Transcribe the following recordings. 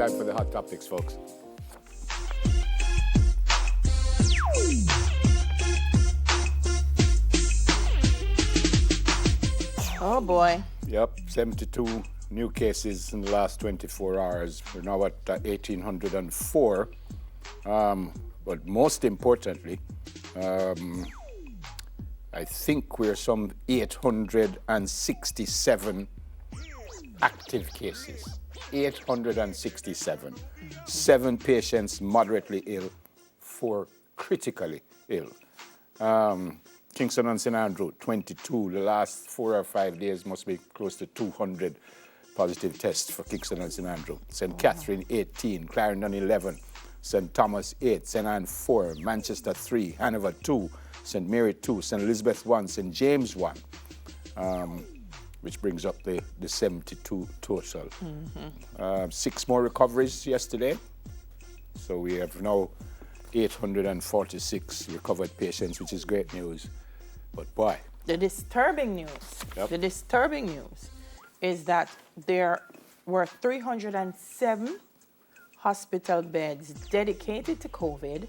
time for the hot topics, folks. Oh boy. Yep, 72 new cases in the last 24 hours. We're now at 1,804. But most importantly, I think we're some 867 active cases. 867. 7 patients moderately ill, 4 critically ill. Kingston and St. Andrew, 22. The last 4 or 5 days must be close to 200 positive tests for Kingston and St. Andrew. St. Catherine, 18. Clarendon, 11. St. Thomas, 8. St. Anne, 4. Manchester, 3. Hanover, 2. St. Mary, 2. St. Elizabeth, 1. St. James, 1. Which brings up the 72 total. 6 more recoveries yesterday. So we have now 846 recovered patients, which is great news. But boy. The disturbing news is that there were 307 hospital beds dedicated to COVID.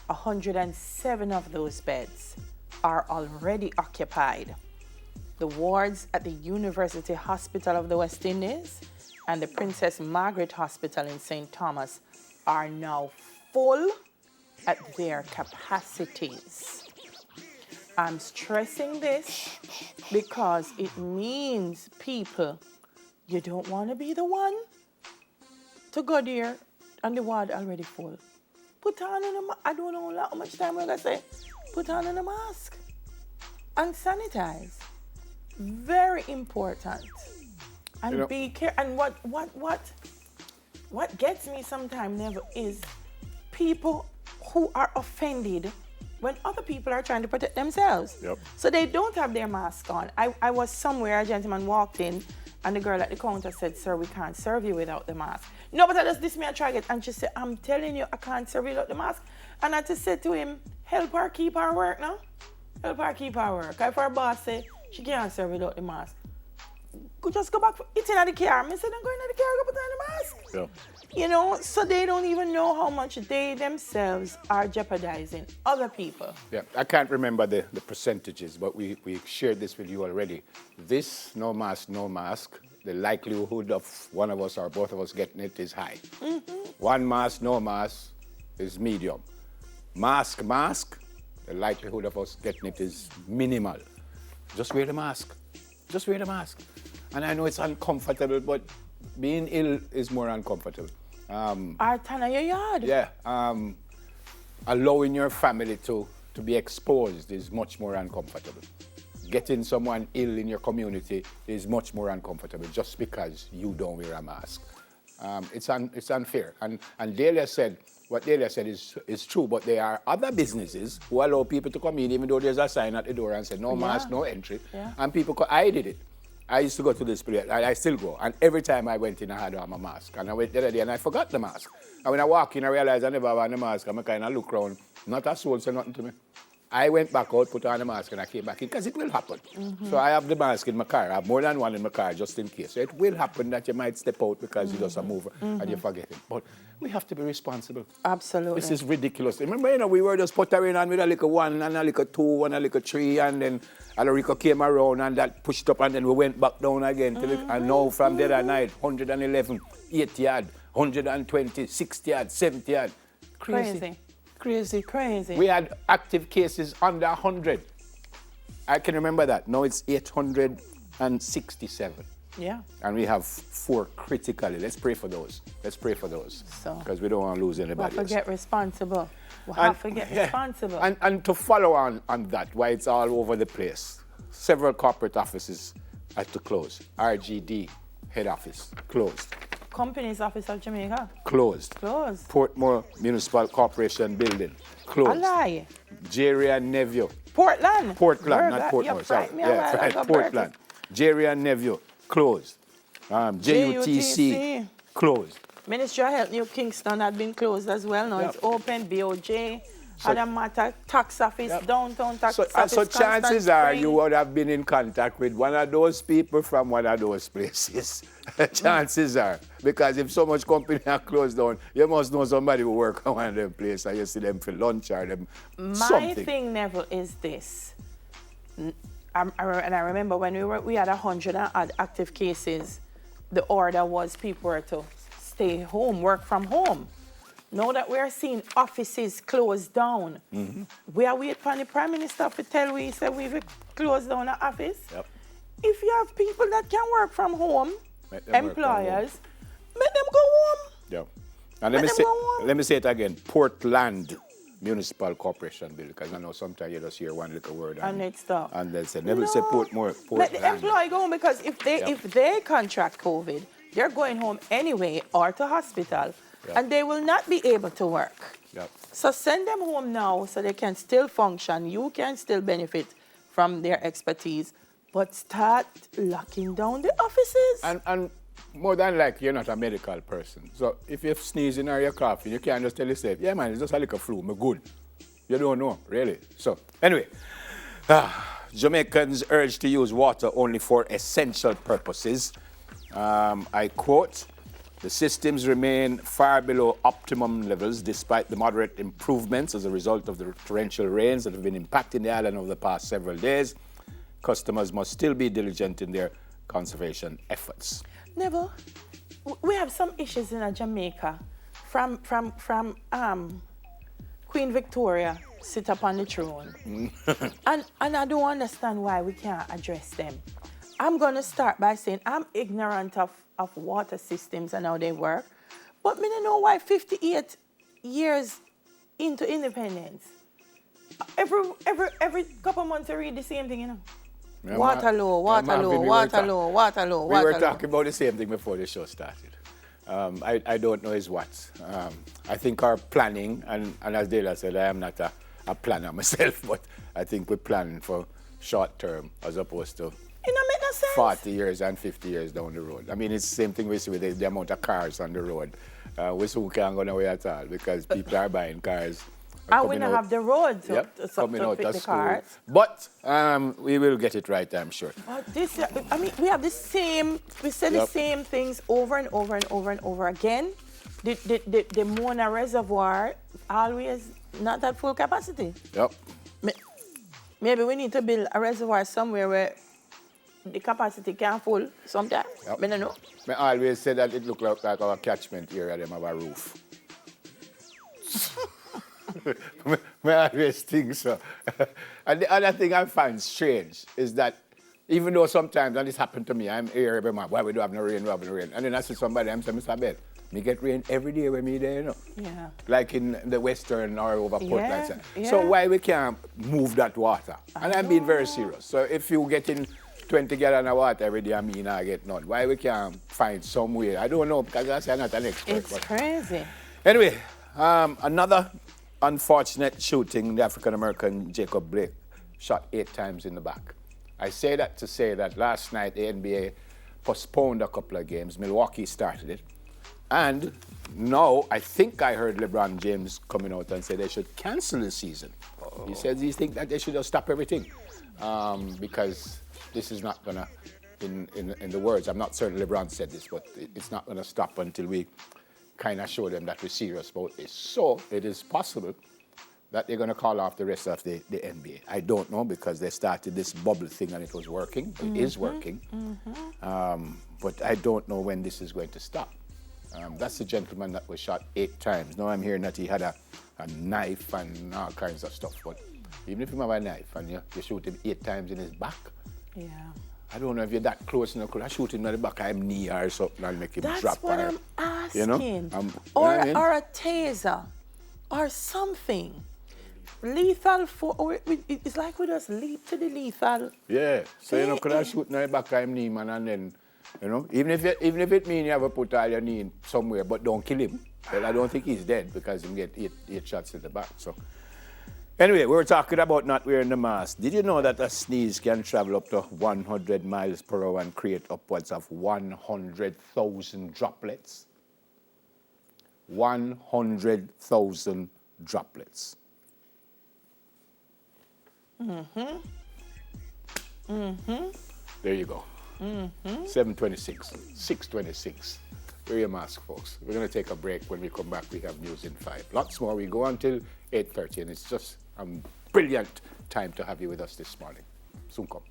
107 of those beds are already occupied. The wards at the University Hospital of the West Indies and the Princess Margaret Hospital in St. Thomas are now full at their capacities. I'm stressing this because it means, people, you don't want to be the one to go there and the ward already full. Put on a mask. I don't know how much time we're going to say. Put on a mask and sanitize. Very important. And be careful. And what gets me sometimes, Never, is people who are offended when other people are trying to protect themselves. So they don't have their mask on. I was somewhere, a gentleman walked in, and the girl at the counter said, "Sir, we can't serve you without the mask." No, but I just this me I try it, and she said, "I'm telling you, I can't serve you without the mask." And I just said to him, "Help her keep her work now. Help her keep her work. If her boss say she can't serve without the mask, just go back. It's in the car." I said, "Then go in the car, go put on the mask." You know, so they don't even know how much they themselves are jeopardizing other people. Yeah, I can't remember the percentages, but we shared this with you already. This, no mask, the likelihood of one of us or both of us getting it is high. One mask, no mask is medium. Mask, the likelihood of us getting it is minimal. Just wear the mask. Just wear the mask. And I know it's uncomfortable, but being ill is more uncomfortable. Our turn of your yard. Yeah. Allowing your family to be exposed is much more uncomfortable. Getting someone ill in your community is much more uncomfortable just because you don't wear a mask. It's unfair. And Delia said, what Delia said is true, but there are other businesses who allow people to come in even though there's a sign at the door and say no mask, no entry. And people, I did it. I used to go to this place, I still go, and every time I went in, I had on my mask. And I went the other day and I forgot the mask. And when I walk in, I realized I never had on the mask, and I kind of look around, not a soul said nothing to me. I went back out, put on the mask, and I came back in, because it will happen. So I have the mask in my car. I have more than one in my car, just in case. So it will happen that you might step out because you just move and you forget it. But we have to be responsible. Absolutely. This is ridiculous. Remember, we were just puttering on with a little 1 and a little 2 and a little 3, and then Alarico came around and that pushed up, and then we went back down again. And now from the other night, 111, 8 yard, 120, 60 yard, 70 yard. Crazy. We had active cases under 100. I can remember that. Now it's 867. Yeah. And we have 4 critically. Let's pray for those. Because we don't want to lose anybody. We have to get responsible. Responsible. And to follow on that, why it's all over the place. Several corporate offices had to close. RGD head office closed. Company's office of Jamaica closed. Portmore Municipal Corporation building closed. A lie. Jerry and Neville. Portland, not Portmore. Sorry. Portland. Jerry and Neville closed. JUTC closed. Ministry of Health New Kingston had been closed as well. Now it's open. BOJ. Other matter, tax office, downtown tax office. So chances are you would have been in contact with one of those people from one of those places. Chances are, because if so much company are closed down, you must know somebody who work on one of them places and you see them for lunch or them My something. thing, Neville, is this. And I remember when we had 100 and odd active cases, the order was people were to stay home, work from home. Now that we are seeing offices closed down, we are waiting for the Prime Minister to tell we say we've closed down the office. Yep. If you have people that can work from home, Make them work from home. employers, make them go home. Yeah. And Let them go on. let me say it again. Portland Municipal Corporation Bill, because I know sometimes you just hear one little word And it's stuff. and they say never say Portland. Let the employee go home, because if they contract COVID, they're going home anyway or to hospital, and they will not be able to work. Yep. So send them home now so they can still function. You can still benefit from their expertise, but start locking down the offices. And more than likely, you're not a medical person. So if you're sneezing or you're coughing, you can't just tell yourself, yeah, man, it's just a little flu, I'm good. You don't know, really. So, anyway, Jamaicans urged to use water only for essential purposes. I quote, the systems remain far below optimum levels despite the moderate improvements as a result of the torrential rains that have been impacting the island over the past several days. Customers must still be diligent in their conservation efforts. Neville, we have some issues in Jamaica from Queen Victoria sit up on the throne. and I don't understand why we can't address them. I'm going to start by saying I'm ignorant of water systems and how they work, but I don't know why 58 years into independence, every couple months I read the same thing, you know. Yeah, Waterloo. We were talking about the same thing before the show started. I don't know is what. I think our planning, and as Dela said, I am not a planner myself, but I think we're planning for short term as opposed to it don't make no sense. 40 years and 50 years down the road. I mean, it's the same thing we see with the amount of cars on the road. We soon can't go nowhere at all because people are buying cars. And we don't have the roads to fit the cars. But we will get it right, I'm sure. But we have the same, we say the same things over and over and over and over again. The Mona Reservoir always not at full capacity. Yep. Maybe we need to build a reservoir somewhere where the capacity can full sometimes. Yep. I don't know. I always say that it look like our catchment area, them have a roof. I always think so. And the other thing I find strange is that even though sometimes, and this happened to me, I'm here every month, why we don't have no rain, we have no rain. And then I see somebody, I'm saying, Mr. Ben, me get rain every day when me there, you know. Yeah. Like in the western or over Portland side. Yeah. So why we can't move that water? And I'm being very serious. So if you getting 20 gallons of water every day, I mean I get none. Why we can't find some way? I don't know, because I say I'm not an expert. It's crazy. Anyway, another unfortunate shooting, the African-American Jacob Blake shot 8 times in the back. I say that to say that last night the NBA postponed a couple of games. Milwaukee started it. And now I think I heard LeBron James coming out and say they should cancel the season. He says he thinks that they should just stop everything because this is not going to, in the words, I'm not certain LeBron said this, but it's not going to stop until we kind of show them that we're serious about this. So it is possible that they're going to call off the rest of the NBA. I don't know because they started this bubble thing and it was working. It is working. But I don't know when this is going to stop. That's the gentleman that was shot 8 times. Now I'm hearing that he had a knife and all kinds of stuff. But even if you have a knife and you shoot him 8 times in his back, yeah. I don't know if you're that close enough. Could I shoot him in the back of his knee or something and make him That's drop? what I'm asking. You know? Or I a taser or something. Lethal it's like we just leap to the lethal. Yeah. So could I shoot in the back of his knee, man, and then, even if it means you have to put all your knee in somewhere, but don't kill him. Well, I don't think he's dead because he get 8 shots in the back. So anyway, we were talking about not wearing the mask. Did you know that a sneeze can travel up to 100 miles per hour and create upwards of 100,000 droplets? 100,000 droplets. There you go. 7:26, 6:26. Wear your mask, folks. We're going to take a break. When we come back, we have news in 5. Lots more. We go until 8:30, and it's just a brilliant time to have you with us this morning. Soon come.